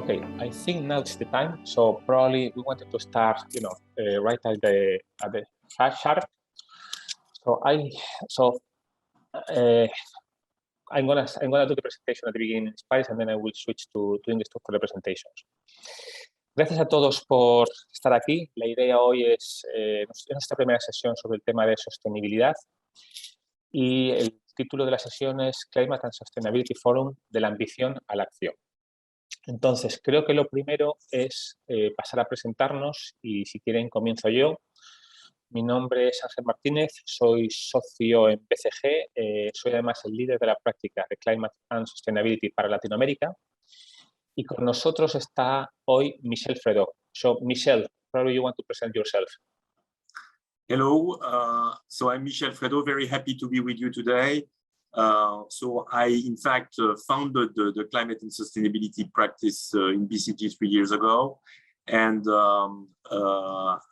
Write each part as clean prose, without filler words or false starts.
Okay, I think now it's the time. So probably we wanted to start, right at the sharp. I'm gonna do the presentation at the beginning in Spanish, and then I will switch to English for the presentations. Gracias a todos por estar aquí. La idea hoy es nuestra primera sesión sobre el tema de sostenibilidad y el título de la sesión es Climate and Sustainability Forum, de la ambición a la acción. Entonces, creo que lo primero es pasar a presentarnos y, si quieren, comienzo yo. Mi nombre es Ángel Martínez, soy socio en BCG, soy además el líder de la práctica de Climate and Sustainability para Latinoamérica. Y con nosotros está hoy Michel Frédeau. So, Michel, probably you want to present yourself. Hello, so I'm Michel Frédeau, very happy to be with you today. So I, in fact, founded the climate and sustainability practice in BCG 3 years ago. And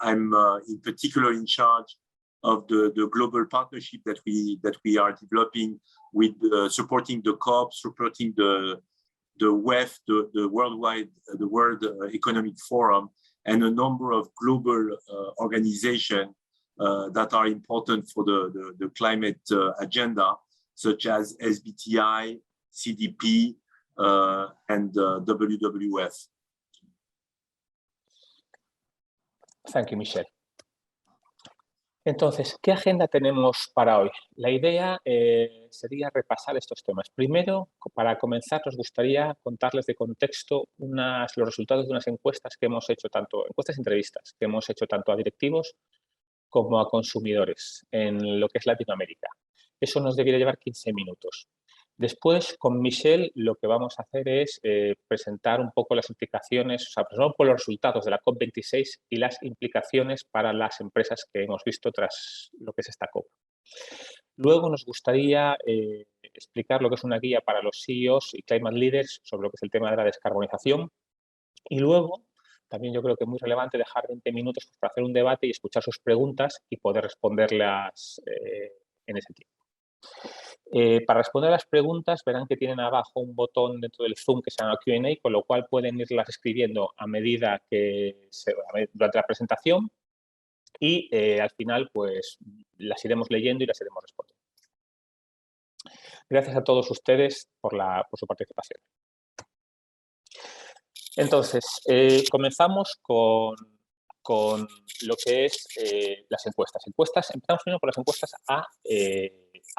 I'm in particular in charge of the global partnership that we are developing with supporting the COP, supporting the WEF, the World Economic Forum, and a number of global organizations that are important for the climate agenda, such as SBTI, CDP, and WWF. Thank you, Michel. Entonces, ¿qué agenda tenemos para hoy? La idea sería repasar estos temas. Primero, para comenzar, nos gustaría contarles de contexto los resultados de unas encuestas que hemos hecho, encuestas y entrevistas, que hemos hecho tanto a directivos como a consumidores en lo que es Latinoamérica. Eso nos debería llevar 15 minutos. Después, con Michel, lo que vamos a hacer es presentar un poco las implicaciones, presentamos un poco los resultados de la COP26 y las implicaciones para las empresas que hemos visto tras lo que es esta COP. Luego nos gustaría explicar lo que es una guía para los CEOs y climate leaders sobre lo que es el tema de la descarbonización. Y luego, también yo creo que es muy relevante dejar 20 minutos para hacer un debate y escuchar sus preguntas y poder responderlas en ese tiempo. Para responder a las preguntas, verán que tienen abajo un botón dentro del Zoom que se llama Q&A, con lo cual pueden irlas escribiendo a medida que durante la presentación y al final pues las iremos leyendo y las iremos respondiendo. Gracias a todos ustedes por su participación. Entonces, comenzamos con lo que es las encuestas. Empezamos primero con las encuestas a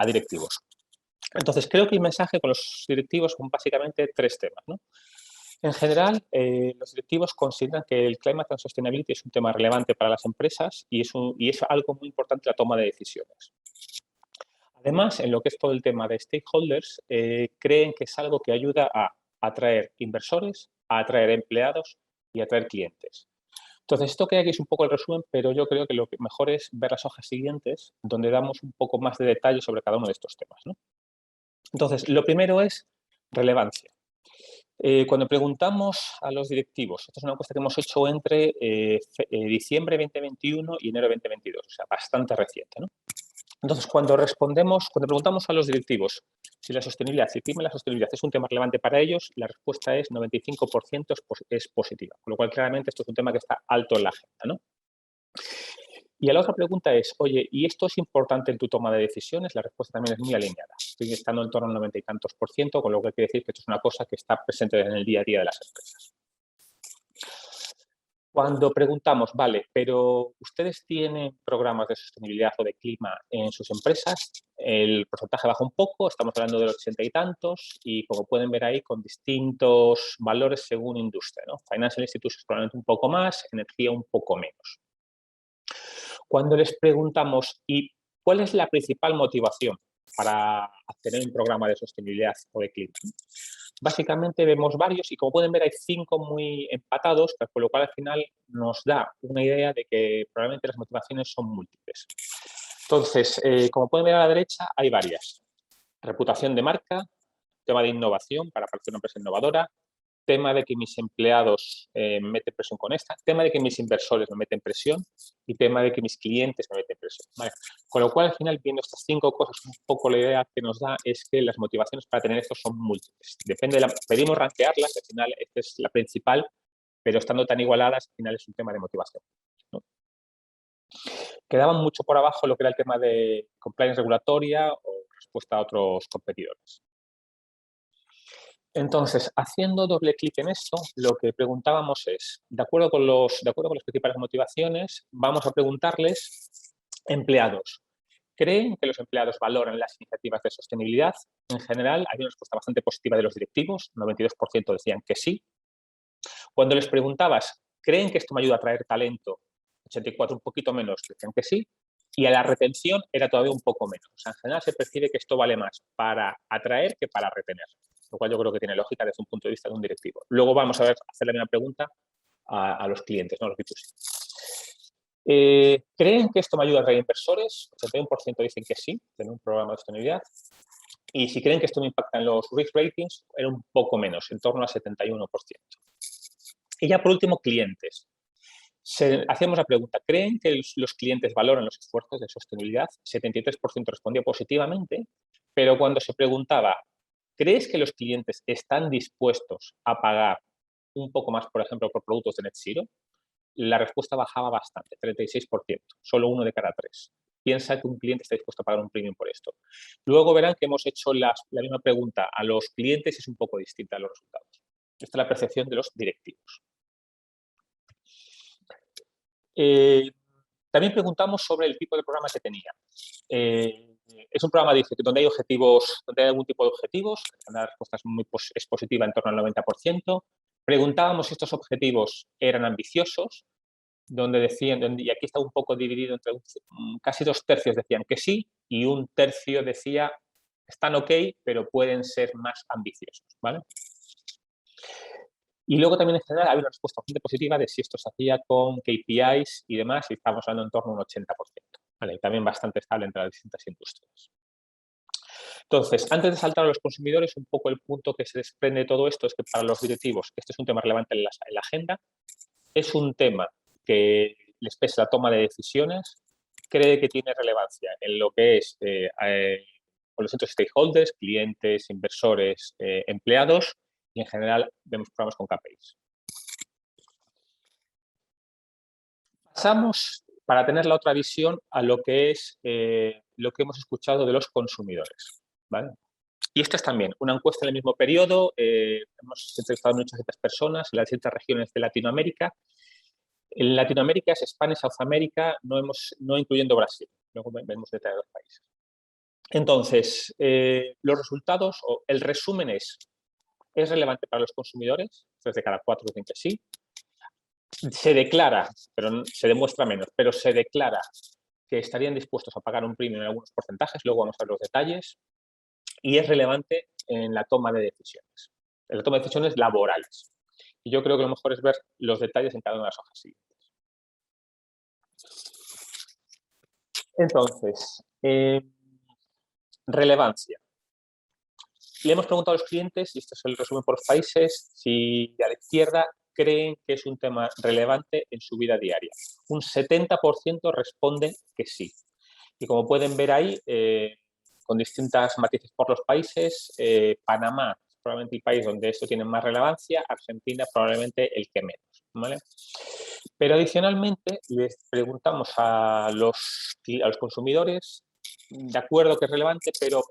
directivos. Entonces, creo que el mensaje con los directivos son básicamente 3 temas, ¿no? En general, los directivos consideran que el Climate and Sustainability es un tema relevante para las empresas y es algo muy importante en la toma de decisiones. Además, en lo que es todo el tema de stakeholders, creen que es algo que ayuda a atraer inversores, a atraer empleados y a atraer clientes. Entonces, esto que hay aquí es un poco el resumen, pero yo creo que lo mejor es ver las hojas siguientes, donde damos un poco más de detalle sobre cada uno de estos temas, ¿no? Entonces, lo primero es relevancia. Cuando preguntamos a los directivos, esta es una encuesta que hemos hecho entre diciembre 2021 y enero 2022, o sea, bastante reciente, ¿no? Entonces, cuando preguntamos a los directivos si la sostenibilidad, si el clima y la sostenibilidad es un tema relevante para ellos, la respuesta es 95% es positiva, con lo cual claramente esto es un tema que está alto en la agenda, ¿no? Y la otra pregunta es, oye, ¿y esto es importante en tu toma de decisiones? La respuesta también es muy alineada. Estoy estando en torno al 90 y tantos %, con lo que quiere decir que esto es una cosa que está presente en el día a día de las empresas. Cuando preguntamos, vale, pero ¿ustedes tienen programas de sostenibilidad o de clima en sus empresas? El porcentaje baja un poco, estamos hablando de los 80 y tantos, y como pueden ver ahí, con distintos valores según industria, ¿no? Financial Institutions probablemente un poco más, energía un poco menos. Cuando les preguntamos, ¿y cuál es la principal motivación para tener un programa de sostenibilidad o de clima? Básicamente vemos varios y, como pueden ver, hay 5 muy empatados, con lo cual al final nos da una idea de que probablemente las motivaciones son múltiples. Entonces, como pueden ver a la derecha, hay varias. Reputación de marca, tema de innovación para parecer una empresa innovadora, tema de que mis empleados me meten presión con esta, tema de que mis inversores me meten presión y tema de que mis clientes me meten presión. ¿Vale? Con lo cual, al final, viendo estas 5 cosas, un poco la idea que nos da es que las motivaciones para tener esto son múltiples. Depende de pedimos rankearlas, al final esta es la principal, pero estando tan igualadas, al final es un tema de motivación, ¿no? Quedaban mucho por abajo lo que era el tema de compliance regulatoria o respuesta a otros competidores. Entonces, haciendo doble clic en esto, lo que preguntábamos es, de acuerdo con las principales motivaciones, vamos a preguntarles, empleados, ¿creen que los empleados valoran las iniciativas de sostenibilidad? En general, hay una respuesta bastante positiva de los directivos, 92% decían que sí. Cuando les preguntabas, ¿creen que esto me ayuda a atraer talento? 84, un poquito menos, decían que sí. Y a la retención era todavía un poco menos. O sea, en general se percibe que esto vale más para atraer que para retener, lo cual yo creo que tiene lógica desde un punto de vista de un directivo. Luego vamos a hacer la misma pregunta a los clientes, ¿no? Los B2C. ¿Creen que esto me ayuda a atraer inversores? 81% dicen que sí, tener un programa de sostenibilidad. Y si creen que esto me impacta en los risk ratings, era un poco menos, en torno al 71%. Y ya por último, clientes. Hacíamos la pregunta, ¿creen que los clientes valoran los esfuerzos de sostenibilidad? 73% respondía positivamente, pero cuando se preguntaba, ¿crees que los clientes están dispuestos a pagar un poco más, por ejemplo, por productos de net zero? La respuesta bajaba bastante, 36%, solo 1 de cada 3. Piensa que un cliente está dispuesto a pagar un premium por esto. Luego verán que hemos hecho la misma pregunta a los clientes y es un poco distinta a los resultados. Esta es la percepción de los directivos. También preguntamos sobre el tipo de programa que tenía. Es un programa donde hay objetivos, donde hay algún tipo de objetivos. La respuesta es positiva en torno al 90%. Preguntábamos si estos objetivos eran ambiciosos, donde decían, y aquí está un poco dividido entre casi 2/3 decían que sí y 1/3 decía están ok, pero pueden ser más ambiciosos, ¿vale? Y luego también en general había una respuesta bastante positiva de si esto se hacía con KPIs y demás, y estamos hablando en torno a un 80%, ¿vale? También bastante estable entre las distintas industrias. Entonces, antes de saltar a los consumidores, un poco el punto que se desprende de todo esto es que para los directivos, este es un tema relevante en la agenda, es un tema que les pesa la toma de decisiones, cree que tiene relevancia en lo que es con los distintos stakeholders, clientes, inversores, empleados, y en general vemos programas con KPIs. Pasamos, para tener la otra visión, a lo que es lo que hemos escuchado de los consumidores, ¿vale? Y esto es también una encuesta en el mismo periodo. Hemos entrevistado a muchas otras personas en las distintas regiones de Latinoamérica. En Latinoamérica es España y South America, no incluyendo Brasil. Luego vemos detalles de los países. Entonces, los resultados, o el resumen es relevante para los consumidores, 3 de cada 4 dicen que sí. Se declara, pero se demuestra menos, pero se declara que estarían dispuestos a pagar un premium en algunos porcentajes, luego vamos a ver los detalles, y es relevante en la toma de decisiones, laborales. Y yo creo que lo mejor es ver los detalles en cada una de las hojas siguientes. Entonces, relevancia. Le hemos preguntado a los clientes, y este es el resumen por países, si a la izquierda creen que es un tema relevante en su vida diaria. Un 70% responde que sí. Y como pueden ver ahí, con distintas matices por los países, Panamá es probablemente el país donde esto tiene más relevancia, Argentina probablemente el que menos, ¿vale? Pero adicionalmente les preguntamos a los consumidores, de acuerdo que es relevante, pero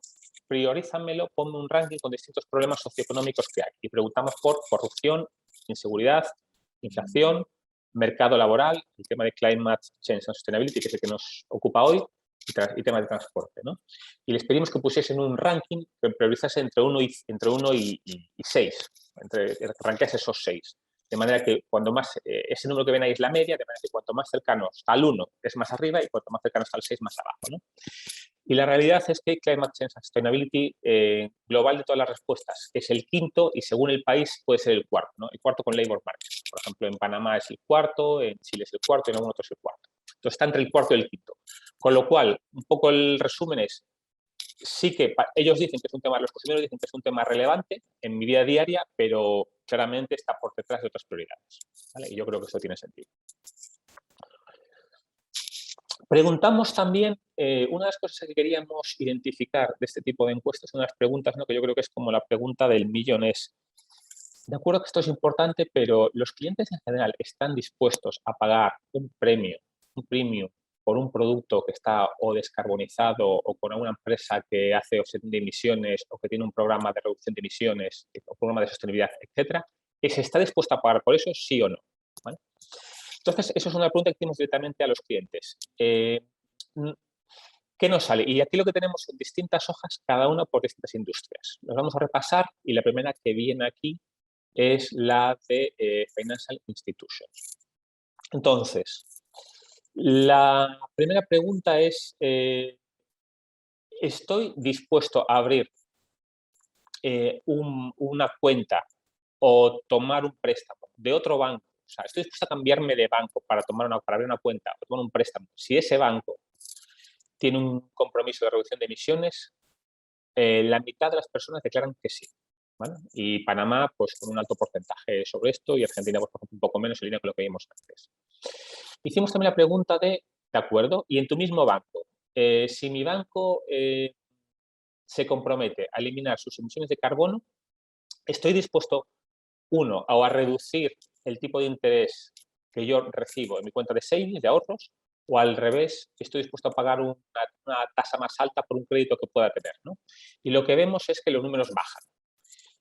priorízamelo, ponme un ranking con distintos problemas socioeconómicos que hay. Y preguntamos por corrupción, inseguridad, inflación, mercado laboral, el tema de climate change and sustainability, que es el que nos ocupa hoy, y temas de transporte, ¿no? Y les pedimos que pusiesen un ranking que priorizase entre 1 y 6, ranquease esos 6. De manera que cuando más, ese número que ven ahí es la media, de manera que cuanto más cercano está al 1 es más arriba y cuanto más cercano está al 6 más abajo, ¿no? Y la realidad es que Climate Change and Sustainability global de todas las respuestas es el quinto y según el país puede ser el cuarto, ¿no? El cuarto con Labor Market. Por ejemplo, en Panamá es el cuarto, en Chile es el cuarto y en algún otro es el cuarto. Entonces está entre el cuarto y el quinto. Con lo cual, un poco el resumen es, sí que ellos dicen que es un tema, los consumidores dicen que es un tema relevante en mi vida diaria, pero claramente está por detrás de otras prioridades, ¿vale? Y yo creo que eso tiene sentido. Preguntamos también, una de las cosas que queríamos identificar de este tipo de encuestas, una de las preguntas, ¿no?, que yo creo que es como la pregunta del millón, es, de acuerdo que esto es importante, pero los clientes en general están dispuestos a pagar un premium por un producto que está o descarbonizado o con una empresa que hace offsetting de emisiones o que tiene un programa de reducción de emisiones o programa de sostenibilidad, etcétera, que se está dispuesto a pagar por eso, sí o no, ¿vale? Entonces, eso es una pregunta que hacemos directamente a los clientes. ¿Qué nos sale? Y aquí lo que tenemos son distintas hojas, cada una por distintas industrias. Las vamos a repasar y la primera que viene aquí es la de Financial Institutions. Entonces, la primera pregunta es, ¿estoy dispuesto a abrir una cuenta o tomar un préstamo de otro banco? O sea, estoy dispuesto a cambiarme de banco para abrir una cuenta o tomar un préstamo. Si ese banco tiene un compromiso de reducción de emisiones, la mitad de las personas declaran que sí, ¿vale? Y Panamá, pues con un alto porcentaje sobre esto, y Argentina, pues, por ejemplo, un poco menos en línea con lo que vimos antes. Hicimos también la pregunta de acuerdo, y en tu mismo banco, si mi banco se compromete a eliminar sus emisiones de carbono, estoy dispuesto, uno, a reducir el tipo de interés que yo recibo en mi cuenta de savings, de ahorros, o al revés, estoy dispuesto a pagar una tasa más alta por un crédito que pueda tener, ¿no? Y lo que vemos es que los números bajan.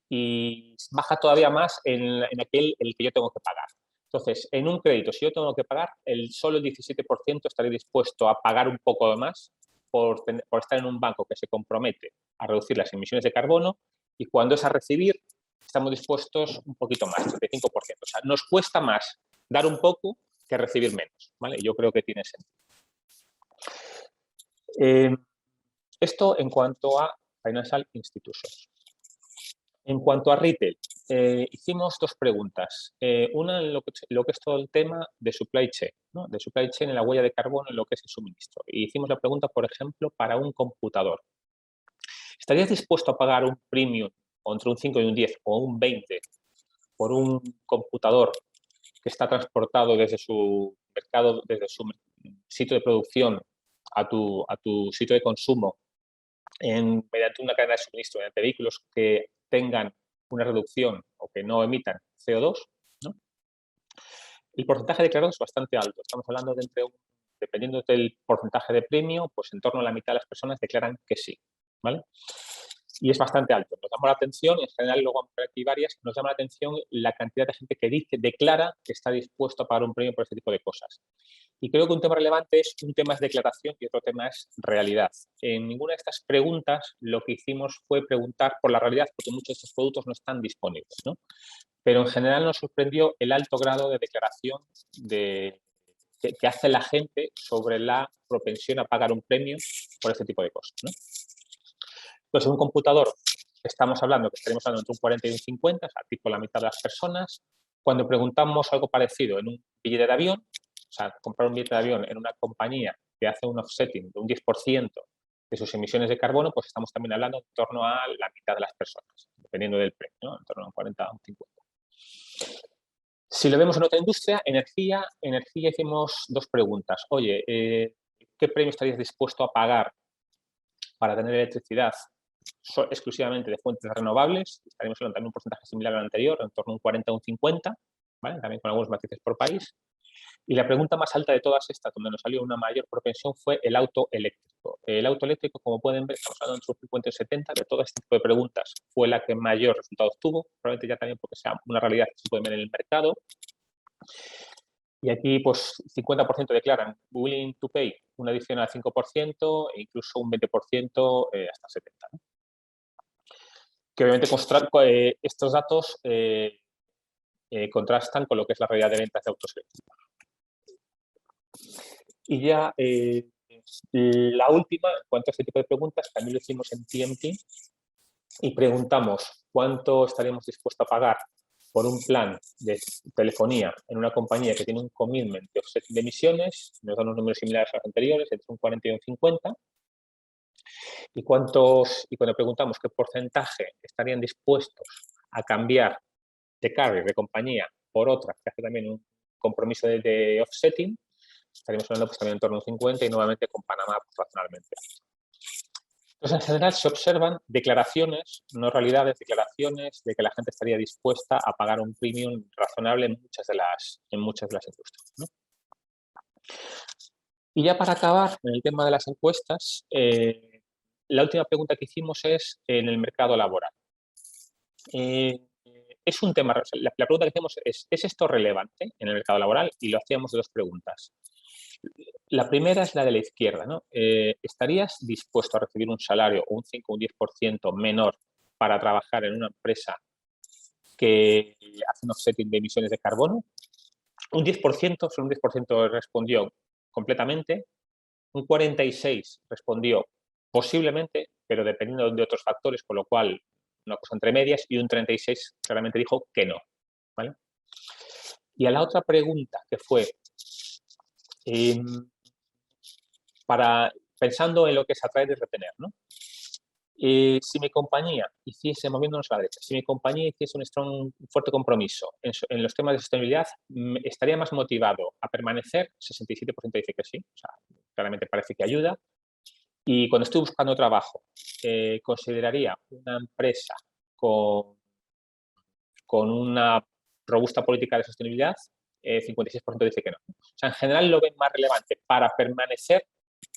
Y baja todavía más en aquel el que yo tengo que pagar. Entonces, en un crédito, si yo tengo que pagar, solo el 17% estaré dispuesto a pagar un poco más por estar en un banco que se compromete a reducir las emisiones de carbono, y cuando es a recibir, estamos dispuestos un poquito más, 35%. O sea, nos cuesta más dar un poco que recibir menos, ¿vale? Yo creo que tiene sentido. Esto en cuanto a Financial Institutions. En cuanto a retail, hicimos dos preguntas. Una en lo que es todo el tema de supply chain, ¿no? De supply chain en la huella de carbono en lo que es el suministro. Y hicimos la pregunta, por ejemplo, para un computador. ¿Estarías dispuesto a pagar un premium entre un 5 y un 10 o un 20 por un computador que está transportado desde su mercado, desde su sitio de producción a tu sitio de consumo mediante una cadena de suministro, mediante vehículos que tengan una reducción o que no emitan CO2, ¿no? El porcentaje declarado es bastante alto. Estamos hablando de dependiendo del porcentaje de premio, pues en torno a la mitad de las personas declaran que sí, ¿vale? Y es bastante alto. Nos llama la atención, en general luego vamos a ver aquí varias, nos llama la atención la cantidad de gente que declara que está dispuesto a pagar un premio por este tipo de cosas. Y creo que un tema relevante un tema es declaración y otro tema es realidad. En ninguna de estas preguntas lo que hicimos fue preguntar por la realidad, porque muchos de estos productos no están disponibles, ¿no? Pero en general nos sorprendió el alto grado de declaración que hace la gente sobre la propensión a pagar un premio por este tipo de cosas, ¿no? Entonces, en un computador estamos hablando que estaremos hablando entre un 40 y un 50, o sea, tipo la mitad de las personas. Cuando preguntamos algo parecido en un billete de avión, o sea, comprar un billete de avión en una compañía que hace un offsetting de un 10% de sus emisiones de carbono, pues estamos también hablando en torno a la mitad de las personas, dependiendo del premio, ¿no? En torno a un 40 o un 50. Si lo vemos en otra industria, energía hicimos dos preguntas. Oye, ¿qué premio estarías dispuesto a pagar para tener electricidad exclusivamente de fuentes renovables? Estaríamos hablando también un porcentaje similar al anterior, en torno a un 40 o un 50, ¿vale? También con algunos matices por país. Y la pregunta más alta de todas estas, donde nos salió una mayor propensión, fue el auto eléctrico. El auto eléctrico, como pueden ver, estamos hablando entre un 50 y 70, de todo este tipo de preguntas, fue la que mayor resultados tuvo, probablemente ya también porque sea una realidad que se puede ver en el mercado. Y aquí, pues, 50% declaran willing to pay un adicional 5% e incluso un 20% hasta 70%, ¿no? Que obviamente estos datos contrastan con lo que es la realidad de ventas de autos eléctricos. Y ya la última, en cuanto a este tipo de preguntas, también lo hicimos en TMT y preguntamos cuánto estaríamos dispuestos a pagar por un plan de telefonía en una compañía que tiene un commitment de offset de emisiones. Nos dan unos números similares a los anteriores, entre un 40 y un 50. Y cuando preguntamos qué porcentaje estarían dispuestos a cambiar de carrier, de compañía, por otra que hace también un compromiso de offsetting, estaríamos hablando pues, también en torno a un 50 y nuevamente con Panamá pues, razonablemente alto. Entonces, en general, se observan declaraciones, no realidades, declaraciones de que la gente estaría dispuesta a pagar un premium razonable en muchas de las encuestas, ¿no? Y ya para acabar, en el tema de las encuestas, la última pregunta que hicimos es en el mercado laboral. Es un tema, la pregunta que hacemos ¿es esto relevante en el mercado laboral? Y lo hacíamos de dos preguntas. La primera es la de la izquierda, ¿no? ¿Estarías dispuesto a recibir un salario un 5 o un 10% menor para trabajar en una empresa que hace un offsetting de emisiones de carbono? Un 10%, solo un 10% respondió completamente, un 46% respondió posiblemente, pero dependiendo de otros factores, con lo cual una cosa entre medias, y un 36% claramente dijo que no, ¿vale? Y a la otra pregunta, que fue, pensando en lo que es atraer y retener, ¿no? Si mi compañía hiciese, moviéndonos a la derecha, si mi compañía hiciese un fuerte compromiso en los temas de sostenibilidad, estaría más motivado a permanecer, 67% dice que sí, o sea, claramente parece que ayuda. Y cuando estoy buscando trabajo, consideraría una empresa con una robusta política de sostenibilidad, 56% dice que no. O sea, en general lo ven más relevante para permanecer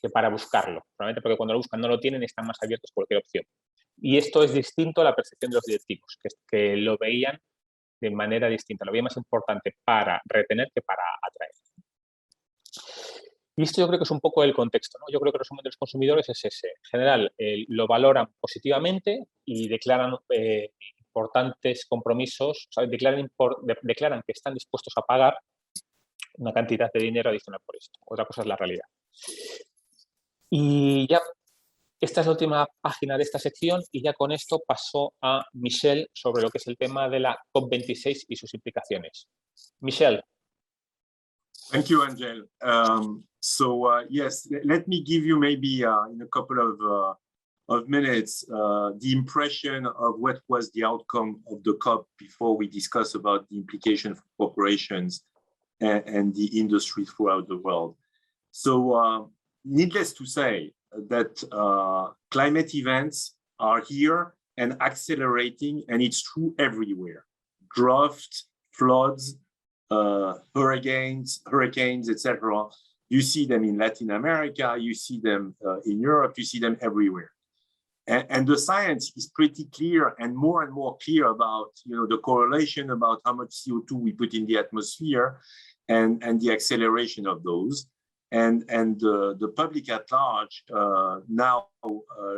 que para buscarlo. Probablemente porque cuando lo buscan no lo tienen y están más abiertos a cualquier opción. Y esto es distinto a la percepción de los directivos, que lo veían de manera distinta. Lo veían más importante para retener que para atraer. Y esto yo creo que es un poco el contexto, ¿no? Yo creo que el resumen de los consumidores es ese. En general, lo valoran positivamente y declaran importantes compromisos, o sea, declaran que están dispuestos a pagar una cantidad de dinero adicional por esto. Otra cosa es la realidad. Y ya, esta es la última página de esta sección y ya con esto paso a Michel sobre lo que es el tema de la COP26 y sus implicaciones. Michel. Thank you, Ángel. Yes, let me give you maybe in a couple of minutes the impression of what was the outcome of the COP before we discuss about the implication for corporations and the industry throughout the world. So needless to say that climate events are here and accelerating, and it's true everywhere. Drought, floods, hurricanes, etc. You see them in Latin America, you see them in Europe, you see them everywhere. And the science is pretty clear and more clear about, you know, the correlation about how much CO2 we put in the atmosphere and the acceleration of those. And the public at large now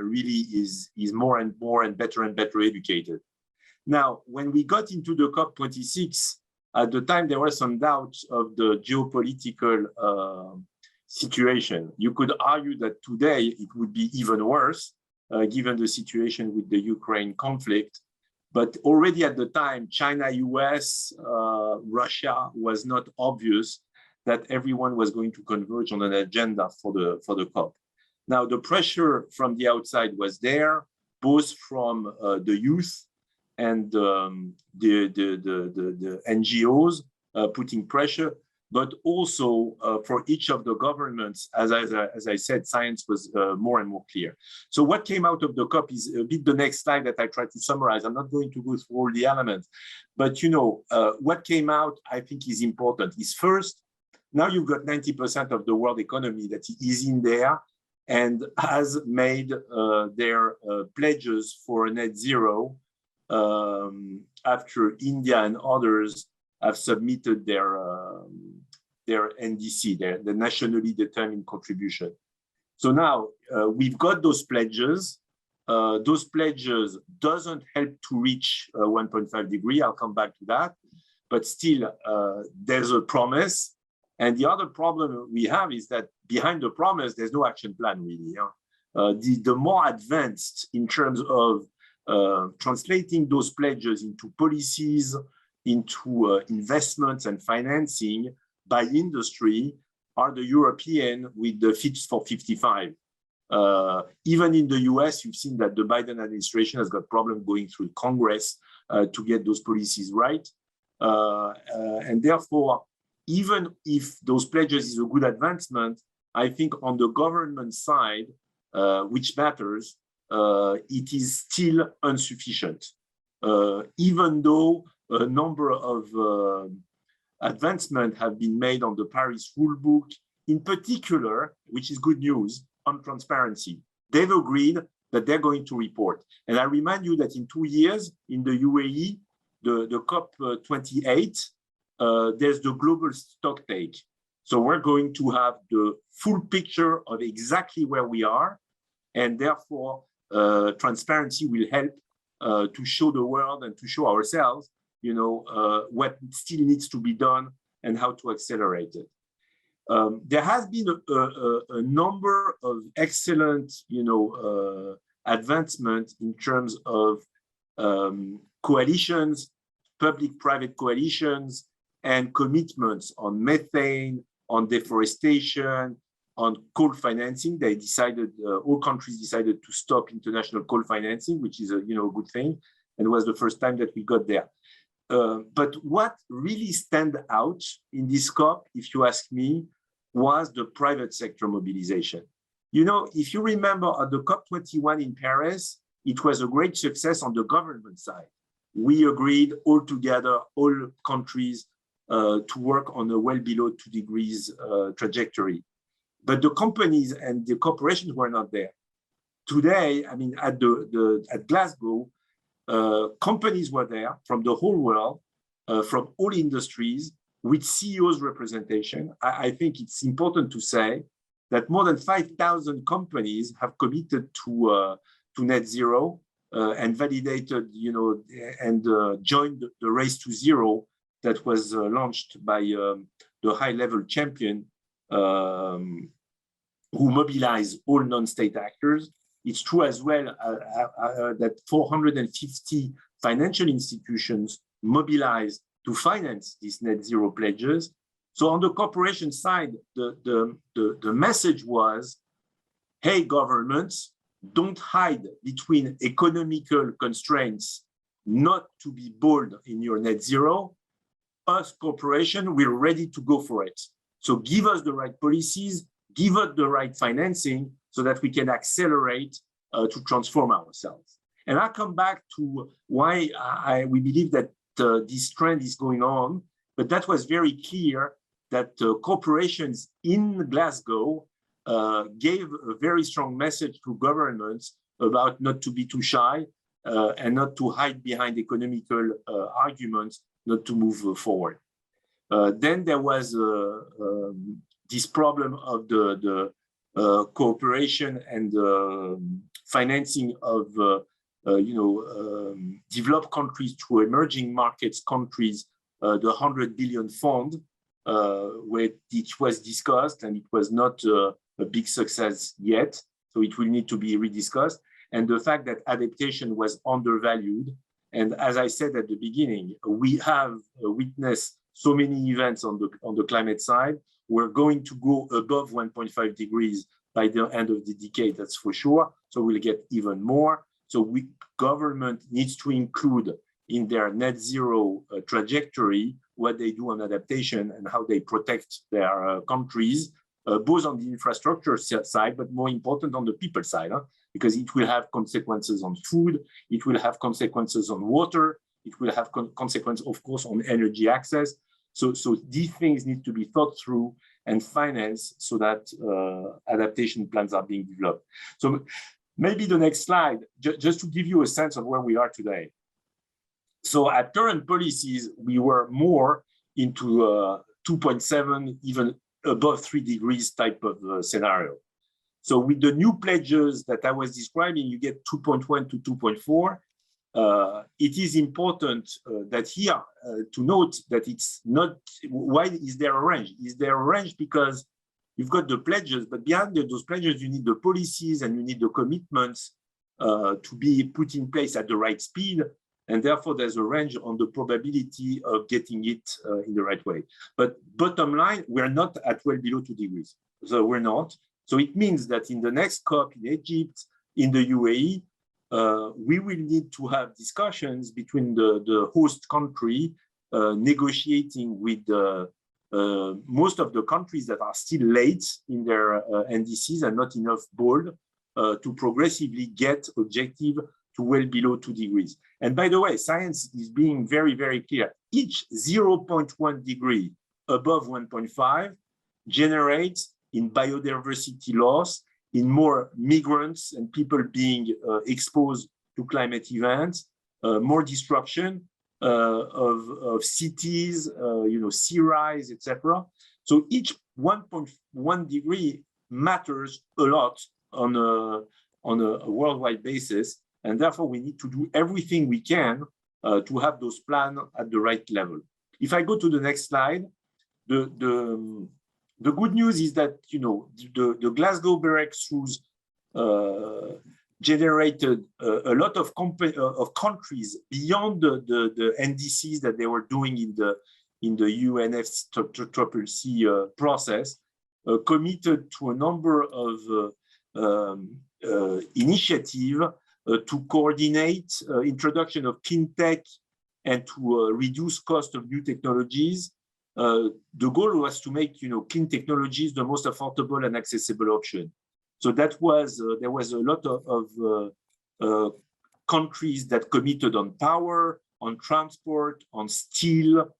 really is more and more and better educated. Now, when we got into the COP26, at the time, there were some doubts of the geopolitical situation. You could argue that today it would be even worse, given the situation with the Ukraine conflict. But already at the time, China, US, Russia was not obvious that everyone was going to converge on an agenda for the COP. Now, the pressure from the outside was there, both from the youth and the NGOs putting pressure, but also for each of the governments, as I said, science was more and more clear. So what came out of the COP is a bit the next slide that I try to summarize. I'm not going to go through all the elements, but you know, what came out, I think is important, is first, now you've got 90% of the world economy that is in there and has made their pledges for net zero after India and others have submitted their NDC, the nationally determined contribution. So now we've got those pledges. Those pledges doesn't help to reach 1.5 degree. I'll come back to that. But still, there's a promise. And the other problem we have is that behind the promise, there's no action plan really. The more advanced in terms of translating those pledges into policies, into investments and financing by industry are the European with the Fit for 55 Even in the US, you've seen that the Biden administration has got problems going through Congress to get those policies right. And therefore, even if those pledges is a good advancement, I think on the government side, which matters, it is still insufficient. Even though a number of advancements have been made on the Paris rulebook, in particular, which is good news, on transparency. They've agreed that they're going to report. And I remind you that in 2 years in the UAE, the COP28, there's the global stock take. So we're going to have the full picture of exactly where we are. And therefore, transparency will help to show the world and to show ourselves, what still needs to be done and how to accelerate it. There has been a number of excellent, advancements in terms of coalitions, public-private coalitions, and commitments on methane, on deforestation, on coal financing. They decided, all countries decided to stop international coal financing, which is a good thing, and it was the first time that we got there. But what really stand out in this COP, if you ask me, was the private sector mobilization. If you remember at the COP21 in Paris, it was a great success on the government side. We agreed all together, all countries, to work on a well below 2 degrees trajectory. But the companies and the corporations were not there. Today, I mean, at Glasgow, companies were there from the whole world, from all industries, with CEOs representation. I think it's important to say that more than 5,000 companies have committed to net zero and validated, and joined the race to zero that was launched by the high-level champion who mobilized all non-state actors. It's true as well that 450 financial institutions mobilized to finance these net zero pledges. So on the corporation side, the message was, hey, governments, don't hide between economical constraints not to be bold in your net zero. Us, corporation, we're ready to go for it. So give us the right policies, give us the right financing so that we can accelerate to transform ourselves. And I'll come back to why we believe that this trend is going on, but that was very clear that corporations in Glasgow gave a very strong message to governments about not to be too shy and not to hide behind economical arguments, not to move forward. Then there was this problem of the cooperation and financing of developed countries to emerging markets countries, the 100 billion fund, where it was discussed and it was not a big success yet. So it will need to be rediscussed. And the fact that adaptation was undervalued. And as I said at the beginning, we have witnessed so many events on the climate side. We're going to go above 1.5 degrees by the end of the decade, that's for sure. So we'll get even more. So government needs to include in their net zero trajectory what they do on adaptation and how they protect their countries, both on the infrastructure side, but more important on the people side, because it will have consequences on food, it will have consequences on water, it will have consequences, of course, on energy access. So these things need to be thought through and financed so that adaptation plans are being developed. So maybe the next slide, just to give you a sense of where we are today. So at current policies, we were more into 2.7, even above 3 degrees type of scenario. So with the new pledges that I was describing, you get 2.1 to 2.4. It is important that here to note that it's not, why is there a range? Is there a range because you've got the pledges, but behind those pledges, you need the policies and you need the commitments to be put in place at the right speed. And therefore, there's a range on the probability of getting it in the right way. But bottom line, we're not at well below 2 degrees. So we're not. So it means that in the next COP in Egypt, in the UAE, we will need to have discussions between the host country negotiating with most of the countries that are still late in their NDCs and not enough bold to progressively get objective to well below 2 degrees. And by the way, science is being very, very clear. Each 0.1 degree above 1.5 generates in biodiversity loss, in more migrants and people being exposed to climate events, more destruction of cities, sea rise, etc. So each 1.1 degree matters a lot on a worldwide basis, and therefore we need to do everything we can to have those plans at the right level. If I go to the next slide, the good news is that the Glasgow breakthroughs generated a lot of countries beyond the NDCs that they were doing in the UNFCCC process, committed to a number of initiatives to coordinate introduction of clean tech and to reduce cost of new technologies. The goal was to make clean technologies the most affordable and accessible option. So that was there was a lot of countries that committed on power, on transport, on steel,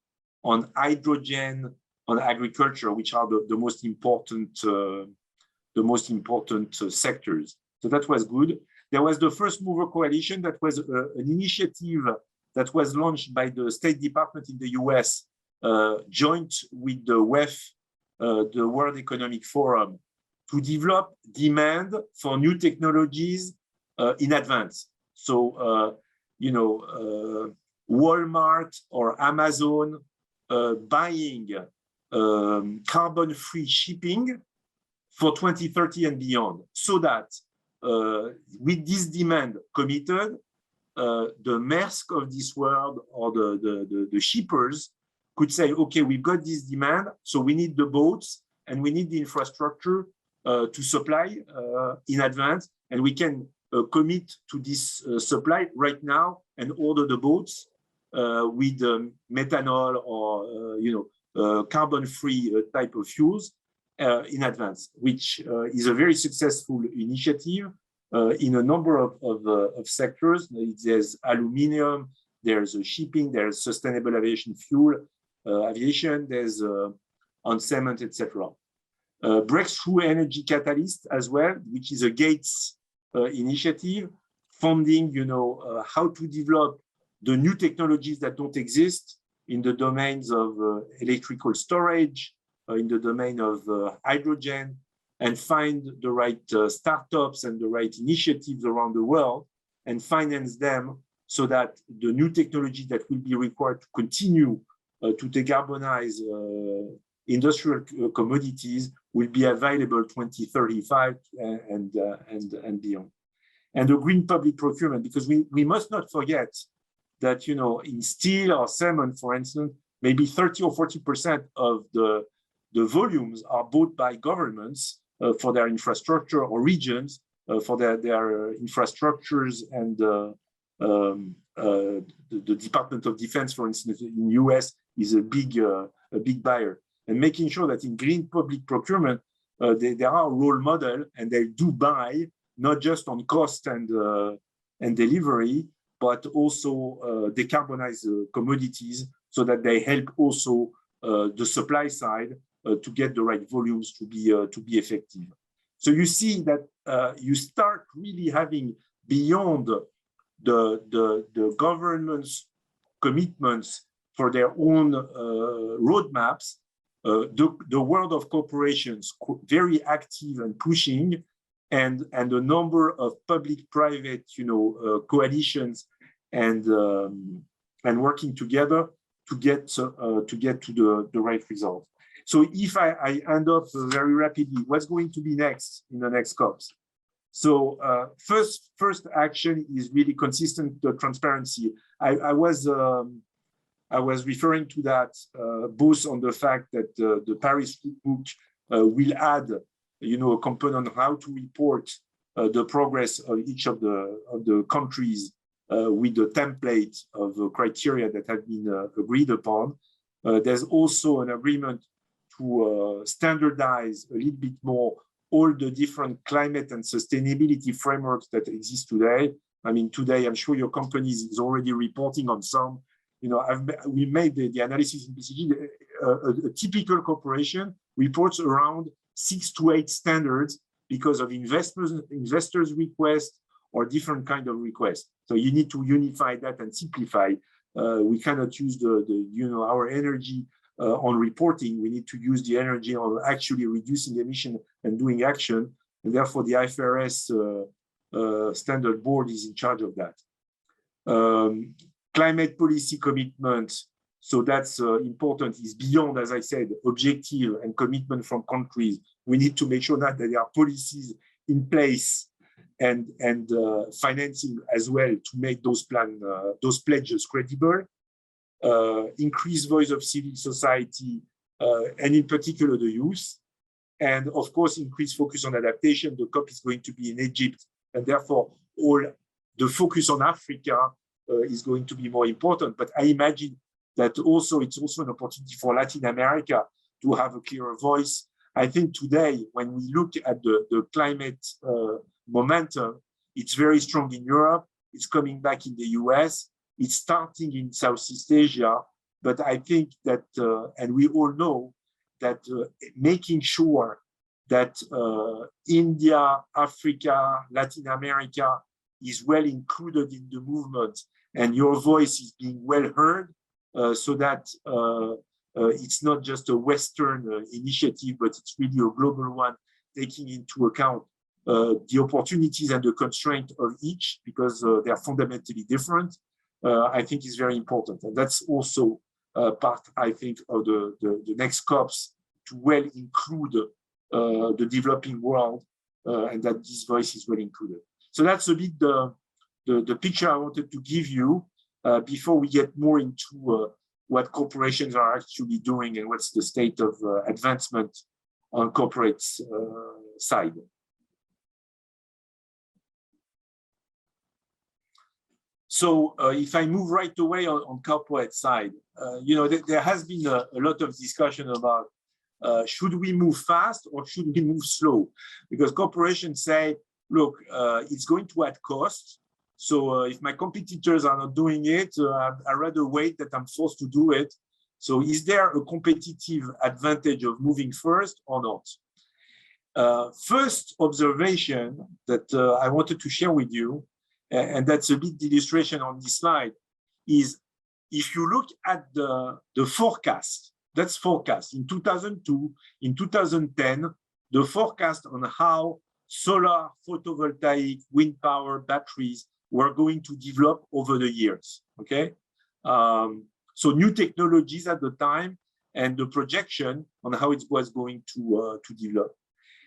on hydrogen, on agriculture, which are the most important sectors. So that was good. There was the First Mover Coalition that was an initiative that was launched by the State Department in the US, joint with the WEF, the World Economic Forum, to develop demand for new technologies in advance. So, Walmart or Amazon buying carbon-free shipping for 2030 and beyond, so that with this demand committed, the Maersk of this world or the shippers could say, okay, we've got this demand, so we need the boats and we need the infrastructure to supply in advance, and we can commit to this supply right now and order the boats with methanol or carbon-free type of fuels in advance, which is a very successful initiative in a number of sectors. There's aluminium, there's shipping, there's sustainable aviation fuel, aviation, there's on cement, etc. Breakthrough Energy Catalyst as well, which is a Gates initiative, funding, how to develop the new technologies that don't exist in the domains of electrical storage, in the domain of hydrogen, and find the right startups and the right initiatives around the world and finance them so that the new technology that will be required to continue to decarbonize industrial commodities will be available 2035 and beyond. And the green public procurement, because we must not forget that, in steel or cement, for instance, maybe 30 or 40% of the volumes are bought by governments for their infrastructure, or regions for their infrastructures, and the Department of Defense, for instance, in the US is a big buyer. And making sure that in green public procurement, there are a role model, and they do buy not just on cost and delivery, but also decarbonize commodities, so that they help also the supply side to get the right volumes to be effective. So you see that you start really having, beyond the government's commitments for their own roadmaps, the world of corporations very active and pushing, and a number of public-private, coalitions and working together to get to the right result. So if I end up very rapidly, what's going to be next in the next COPs? So first action is really consistent transparency. I was referring to that both on the fact that the Paris Book will add a component on how to report the progress of each of the countries with the template of criteria that have been agreed upon. There's also an agreement to standardize a little bit more all the different climate and sustainability frameworks that exist today. I mean, today, I'm sure your company is already reporting on some. We made the analysis in BCG. A typical corporation reports around 6 to 8 standards because of investors' requests or different kind of requests. So you need to unify that and simplify. We cannot use our energy on reporting. We need to use the energy on actually reducing emission and doing action. And therefore, the IFRS standard board is in charge of that. Climate policy commitment. So that's important, is beyond, as I said, objective and commitment from countries. We need to make sure that there are policies in place and financing as well to make those pledges credible. Increased voice of civil society, and in particular the youth. And of course, increased focus on adaptation. The COP is going to be in Egypt, and therefore all the focus on Africa is going to be more important. But I imagine that it's also an opportunity for Latin America to have a clearer voice. I think today, when we look at the climate momentum, it's very strong in Europe, it's coming back in the US, it's starting in Southeast Asia, but I think that, and we all know that making sure that India, Africa, Latin America is well included in the movement and your voice is being well heard, so that it's not just a Western initiative, but it's really a global one, taking into account the opportunities and the constraint of each, because they are fundamentally different, I think is very important. And that's also part, I think, of the next COPs, to well include the developing world, and that this voice is well included. So that's a bit the picture I wanted to give you before we get more into what corporations are actually doing and what's the state of advancement on corporate side. So if I move right away on corporate side, there has been a lot of discussion about should we move fast or should we move slow? Because corporations say, look, it's going to add cost. So if my competitors are not doing it, I'd rather wait that I'm forced to do it. So is there a competitive advantage of moving first or not? First observation that I wanted to share with you, and that's a bit the illustration on this slide, is if you look at the forecast, that's forecast. In 2002, in 2010, the forecast on how solar, photovoltaic, wind power, batteries were going to develop over the years, okay? So new technologies at the time and the projection on how it was going to develop.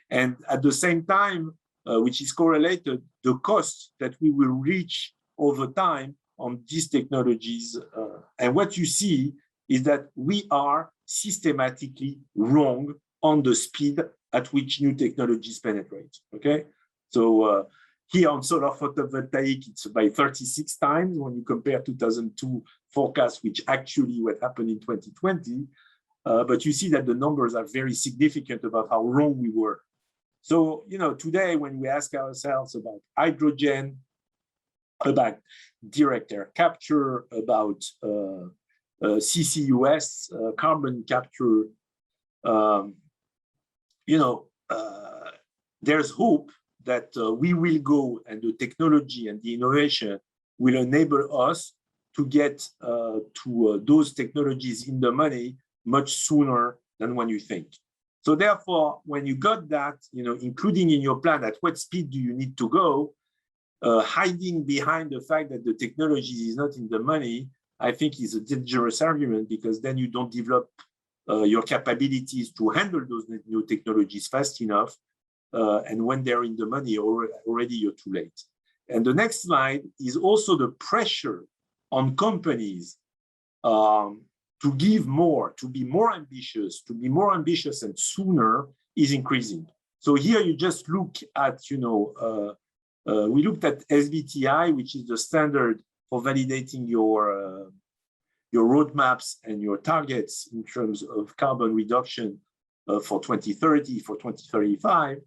And at the same time, which is correlated, the cost that we will reach over time on these technologies. And what you see is that we are systematically wrong on the speed at which new technologies penetrate, okay? So here on solar photovoltaic, it's by 36 times when you compare 2002 forecast, which actually what happened in 2020. But you see that the numbers are very significant about how wrong we were. So, today when we ask ourselves about hydrogen, about direct air capture, about CCUS, carbon capture, there's hope that we will go, and the technology and the innovation will enable us to get to those technologies in the money much sooner than when you think. So therefore, when you got that, including in your plan, at what speed do you need to go, hiding behind the fact that the technology is not in the money, I think is a dangerous argument, because then you don't develop your capabilities to handle those new technologies fast enough. And when they're in the money, already you're too late. And the next slide is also the pressure on companies to give more, to be more ambitious and sooner is increasing. So here you just look at, we looked at SBTI, which is the standard for validating your roadmaps and your targets in terms of carbon reduction for 2030, for 2035.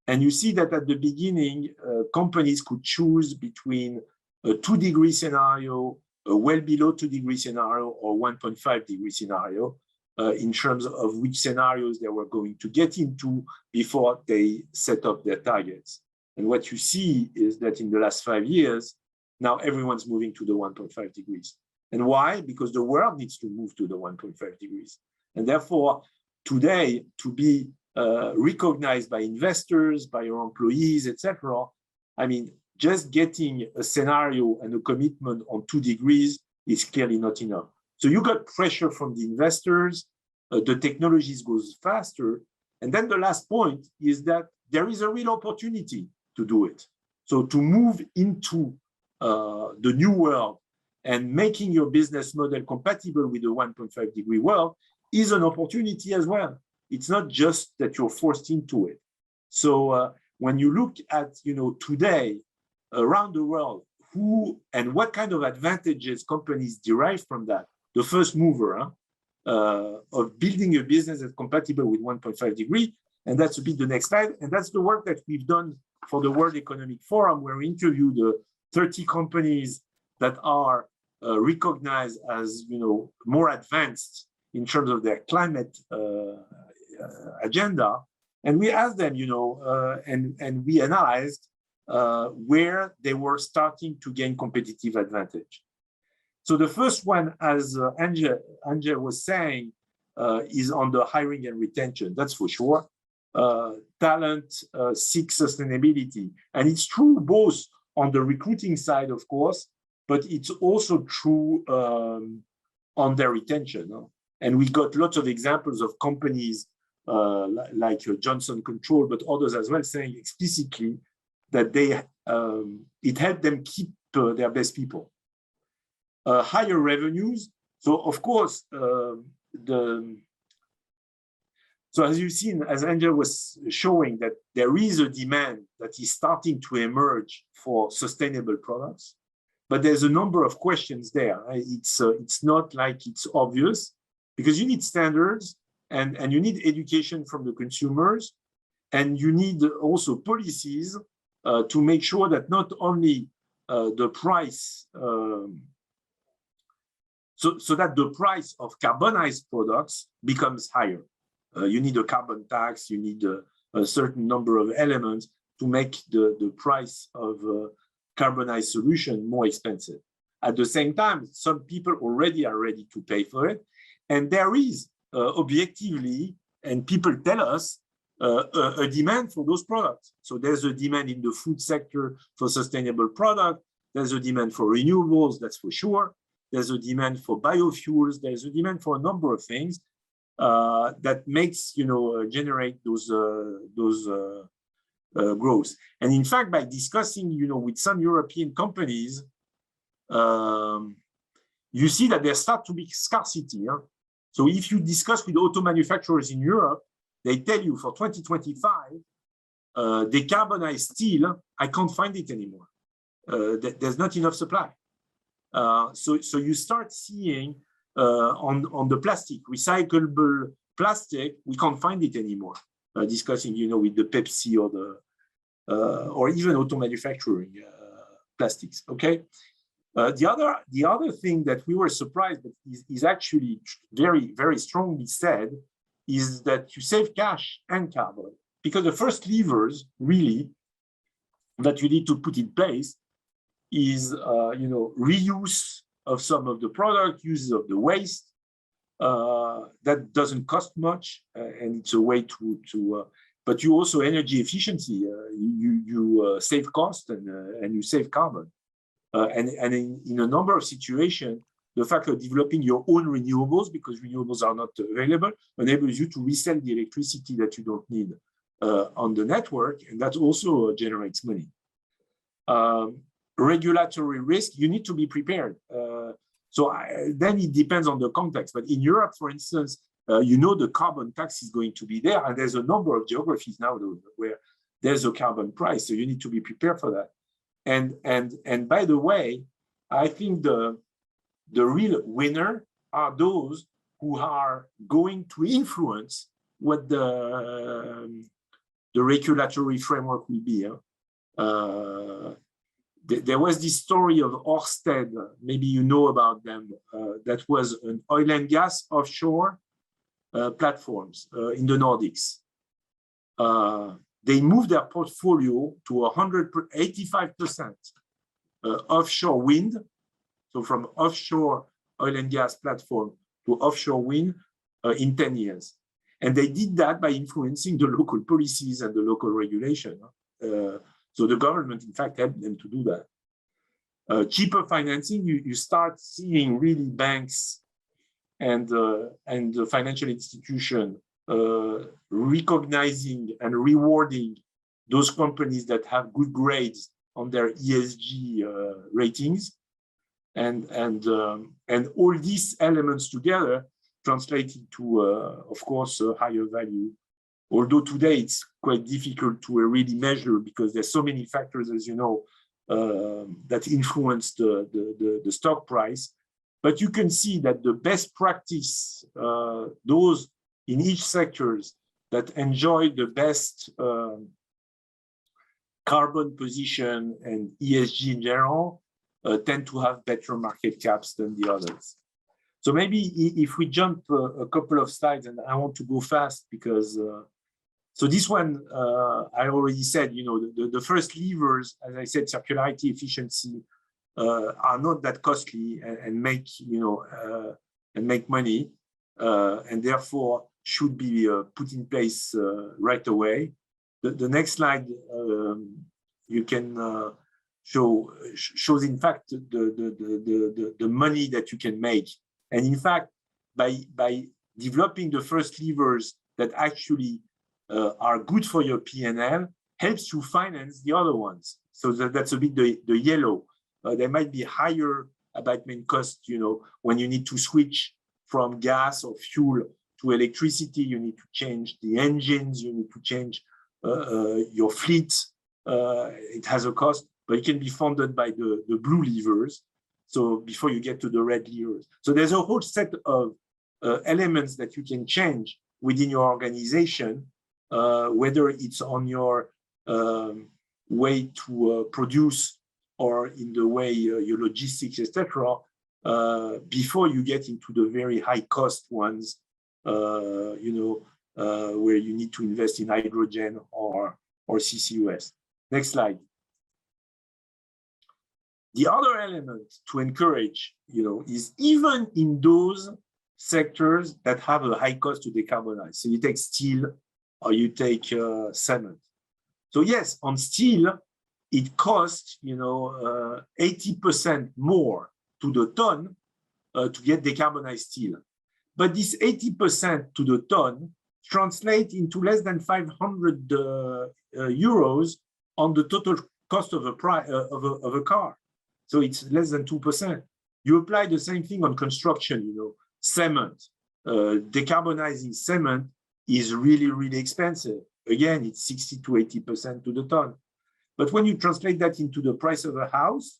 And you see that at the beginning, companies could choose between a 2-degree scenario, a well below 2-degree scenario, or 1.5-degree scenario in terms of which scenarios they were going to get into before they set up their targets. And what you see is that in the last 5 years, now everyone's moving to the 1.5 degrees. And why? Because the world needs to move to the 1.5 degrees. And therefore, today, to be recognized by investors, by your employees, etc., I mean, just getting a scenario and a commitment on 2 degrees is clearly not enough. So you got pressure from the investors, the technologies goes faster. And then the last point is that there is a real opportunity to do it. So to move into the new world and making your business model compatible with the 1.5 degree world is an opportunity as well. It's not just that you're forced into it. So when you look at, today around the world, who and what kind of advantages companies derive from that, the first mover of building a business that's compatible with 1.5 degree, and that's a bit the next slide, and that's the work that we've done for the World Economic Forum, where we interviewed 30 companies that are recognized as, more advanced in terms of their climate agenda, and we asked them, and we analyzed where they were starting to gain competitive advantage. So the first one, as Angel was saying, is on the hiring and retention. That's for sure. Talent seeks sustainability, and it's true both on the recruiting side, of course, but it's also true on their retention. And we got lots of examples of companies like Johnson Control, but others as well, saying explicitly that it helped them keep their best people. Higher revenues. So of course, so as you've seen, as Angel was showing, that there is a demand that is starting to emerge for sustainable products, but there's a number of questions there. It's not like it's obvious, because you need standards and you need education from the consumers, and you need also policies to make sure that not only the price, so that the price of carbonized products becomes higher. You need a carbon tax, you need a certain number of elements to make the price of carbonized solution more expensive. At the same time, some people already are ready to pay for it. And there is objectively, and people tell us, a demand for those products. So there's a demand in the food sector for sustainable product. There's a demand for renewables, that's for sure. There's a demand for biofuels. There's a demand for a number of things that makes, generate those growth. And in fact, by discussing, with some European companies, you see that there start to be scarcity. So if you discuss with auto manufacturers in Europe, they tell you for 2025, decarbonized steel, I can't find it anymore. There's not enough supply. So you start seeing on the plastic, recyclable plastic, we can't find it anymore. Discussing, with the Pepsi or even auto manufacturing plastics. Okay. The other thing that we were surprised, but is actually very, very strongly said, is that you save cash and carbon, because the first levers really that you need to put in place is reuse of some of the product, use of the waste. That doesn't cost much, and it's a way to but you also energy efficiency. You save cost and you save carbon. And in a number of situations, the fact of developing your own renewables, because renewables are not available, enables you to resell the electricity that you don't need on the network, and that also generates money. Regulatory risk, you need to be prepared. Then it depends on the context. But in Europe, for instance, you know the carbon tax is going to be there, and there's a number of geographies now where there's a carbon price, so you need to be prepared for that. And by the way, I think the real winner are those who are going to influence what the regulatory framework will be. There was this story of Ørsted, maybe you know about them, that was an oil and gas offshore platforms in the Nordics. They moved their portfolio to 185% offshore wind, so from offshore oil and gas platform to offshore wind in 10 years. And they did that by influencing the local policies and the local regulation. So the government, in fact, helped them to do that. Cheaper financing, you start seeing really banks and the financial institution recognizing and rewarding those companies that have good grades on their ESG ratings. And all these elements together translated to, of course, a higher value. Although today it's quite difficult to really measure because there's so many factors, as you know, that influence the stock price. But you can see that the best practice, those in each sectors that enjoy the best carbon position and ESG in general, tend to have better market caps than the others. So maybe if we jump a couple of slides, and I want to go fast because, so this one, I already said, you know, the first levers, as I said, circularity, efficiency, are not that costly and make, you know, and make money, and therefore should be put in place right away. The next slide, you can shows in fact the money that you can make. And in fact, by developing the first levers that actually are good for your P&L, helps you finance the other ones. So that's a bit the yellow. There might be higher abatement costs, you know, when you need to switch from gas or fuel to electricity, you need to change the engines, you need to change your fleet. It has a cost, but it can be funded by the blue levers. So before you get to the red levers. So there's a whole set of elements that you can change within your organization, whether it's on your way to produce or in the way your logistics, etc., before you get into the very high cost ones, you know, where you need to invest in hydrogen or CCUS. Next slide. The other element to encourage, you know, is even in those sectors that have a high cost to decarbonize. So you take steel or you take cement. So yes, on steel, it costs, you know, 80% more to the ton to get decarbonized steel. But this 80% to the ton translates into less than 500 euros on the total cost of a car. So it's less than 2%. You apply the same thing on construction, you know, cement. Decarbonizing cement is really, really expensive. Again, it's 60 to 80% to the ton. But when you translate that into the price of a house,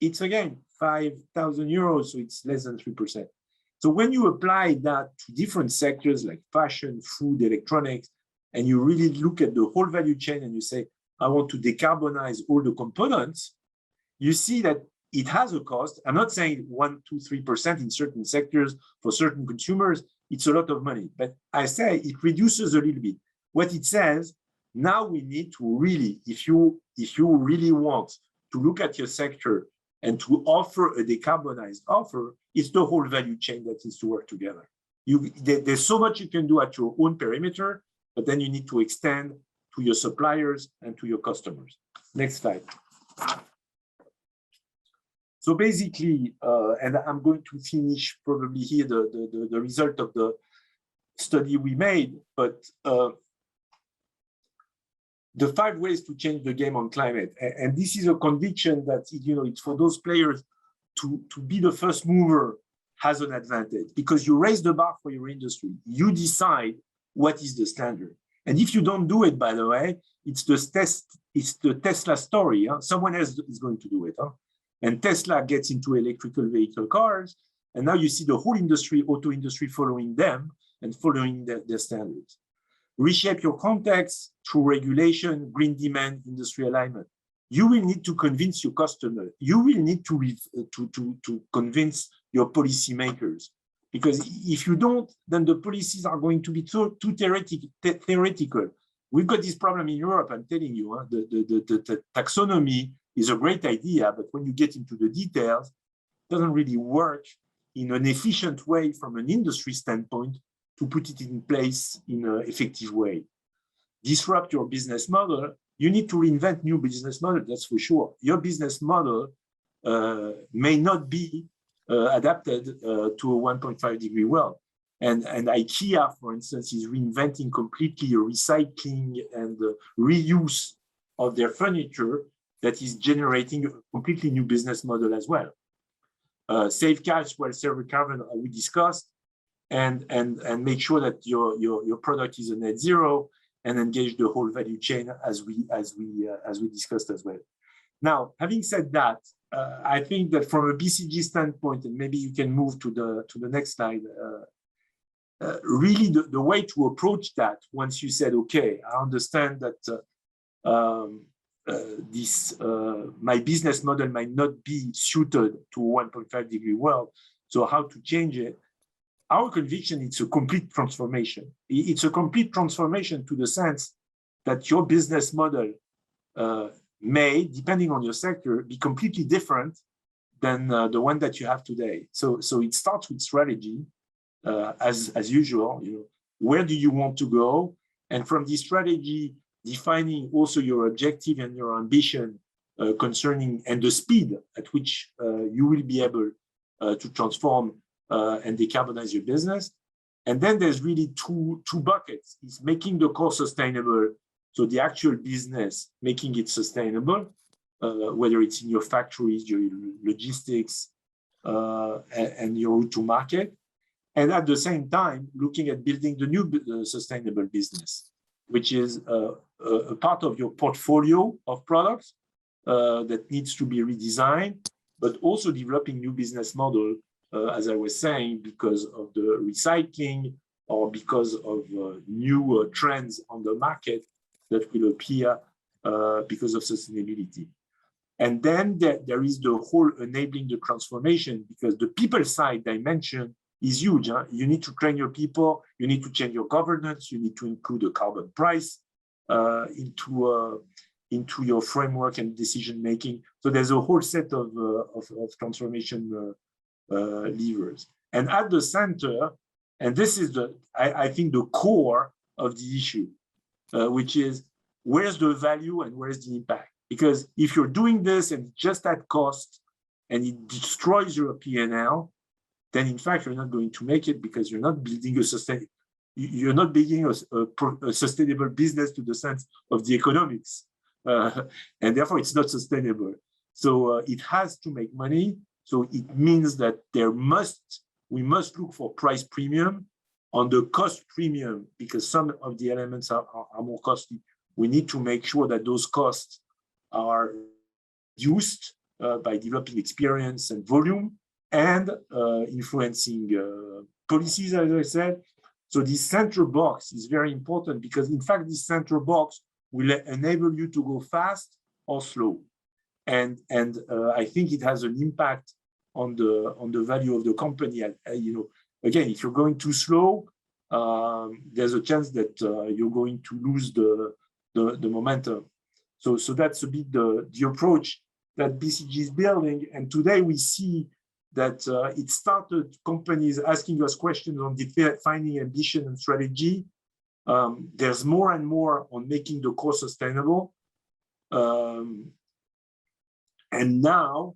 it's again 5,000 euros, so it's less than 3%. So when you apply that to different sectors like fashion, food, electronics, and you really look at the whole value chain and you say, I want to decarbonize all the components, you see that it has a cost. I'm not saying 1, 2, 3% in certain sectors for certain consumers. It's a lot of money, but I say it reduces a little bit. What it says, now we need to really, if you really want to look at your sector and to offer a decarbonized offer, it's the whole value chain that needs to work together. There's so much you can do at your own perimeter, but then you need to extend to your suppliers and to your customers. Next slide. So basically, and I'm going to finish probably here the result of the study we made, but the 5 ways to change the game on climate. And this is a conviction that, you know, it's for those players to be the first mover has an advantage because you raise the bar for your industry. You decide what is the standard. And if you don't do it, by the way, it's the Tesla story. Huh? Someone else is going to do it. Huh? And Tesla gets into electrical vehicle cars. And now you see the whole industry, auto industry, following them and following their standards. Reshape your context through regulation, green demand, industry alignment. You will need to convince your customer. You will need to convince your policymakers. Because if you don't, then the policies are going to be too theoretical. We've got this problem in Europe, I'm telling you. Huh? The taxonomy is a great idea, but when you get into the details, it doesn't really work in an efficient way from an industry standpoint to put it in place in an effective way. Disrupt your business model. You need to reinvent new business model, that's for sure. Your business model may not be adapted to a 1.5 degree world. And IKEA, for instance, is reinventing completely a recycling and reuse of their furniture that is generating a completely new business model as well. Save cash while serving carbon, we discussed, and make sure that your product is a net zero and engage the whole value chain as we discussed as well. Now, having said that, I think that from a BCG standpoint, and maybe you can move to the next slide, really the way to approach that, once you said, okay, I understand that my business model might not be suited to a 1.5 degree world, so how to change it? Our conviction, it's a complete transformation. It's a complete transformation to the sense that your business model may, depending on your sector, be completely different than the one that you have today. So it starts with strategy, as usual. You know, where do you want to go? And from this strategy, defining also your objective and your ambition concerning and the speed at which you will be able to transform and decarbonize your business. And then there's really two buckets. It's making the core sustainable, so the actual business, making it sustainable, whether it's in your factories, your logistics, and your route to market. And at the same time, looking at building the new sustainable business, which is a part of your portfolio of products that needs to be redesigned, but also developing new business model, as I was saying, because of the recycling or because of new trends on the market that will appear because of sustainability. And then there is the whole enabling the transformation, because the people side dimension is huge. Huh? You need to train your people, you need to change your governance, you need to include a carbon price into your framework and decision making. So there's a whole set of transformation levers. And at the center, and this is I think the core of the issue, which is where's the value and where's the impact? Because if you're doing this and just at cost and it destroys your P&L, then in fact you're not going to make it, because you're not building a sustainable business to the sense of the economics, and therefore it's not sustainable. So it has to make money. So it means that we must look for price premium on the cost premium, because some of the elements are more costly. We need to make sure that those costs are reduced by developing experience and volume and influencing policies, as I said. So this center box is very important, because in fact, this center box will enable you to go fast or slow. And I think it has an impact on the value of the company. Again, if you're going too slow, there's a chance that you're going to lose the momentum. So that's a bit the approach that BCG is building. And today we see that it started companies asking us questions on defining ambition and strategy. There's more and more on making the core sustainable. And now,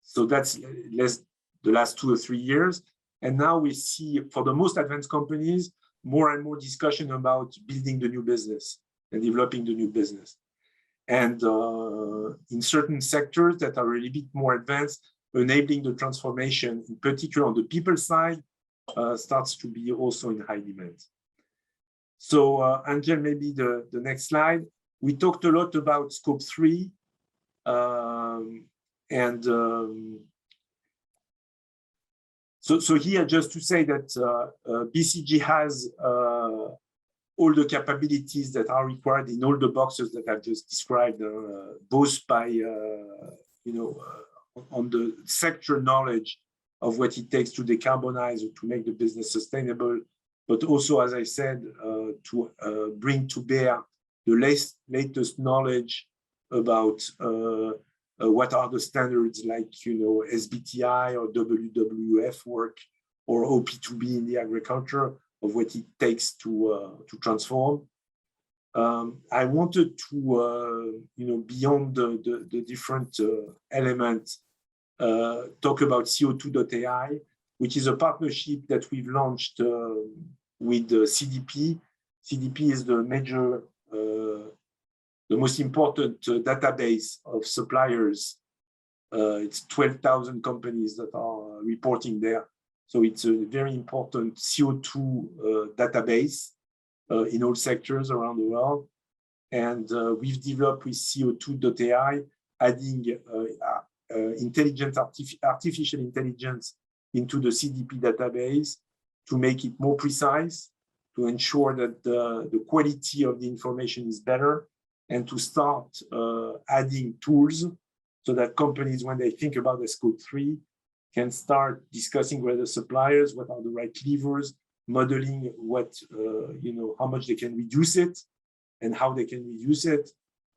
so that's the last 2 or 3 years. And now we see, for the most advanced companies, more and more discussion about building the new business and developing the new business. And in certain sectors that are a little bit more advanced, enabling the transformation, in particular on the people side, starts to be also in high demand. So, Angel, maybe the next slide. We talked a lot about scope 3, so here, just to say that BCG has all the capabilities that are required in all the boxes that I've just described, both by, on the sector knowledge of what it takes to decarbonize or to make the business sustainable, but also, as I said, to bring to bear the latest knowledge about what are the standards like, SBTi or WWF work or OP2B in the agriculture, of what it takes to transform. I wanted to, beyond the different elements, talk about Co2 Dot Ai, which is a partnership that we've launched with CDP. CDP is the major, the most important database of suppliers. It's 12,000 companies that are reporting there. So it's a very important CO2 database in all sectors around the world. And we've developed with Co2 Dot Ai, adding artificial intelligence into the CDP database to make it more precise, to ensure that the quality of the information is better, and to start adding tools so that companies, when they think about the scope 3, can start discussing with the suppliers what are the right levers, modeling what, how much they can reduce it and how they can reduce it,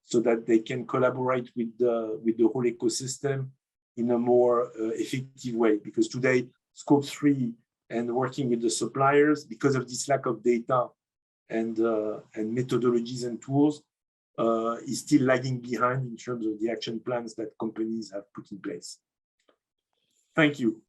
so that they can collaborate with the whole ecosystem in a more effective way. Because today, scope 3 and working with the suppliers, because of this lack of data and methodologies and tools, is still lagging behind in terms of the action plans that companies have put in place. Thank you.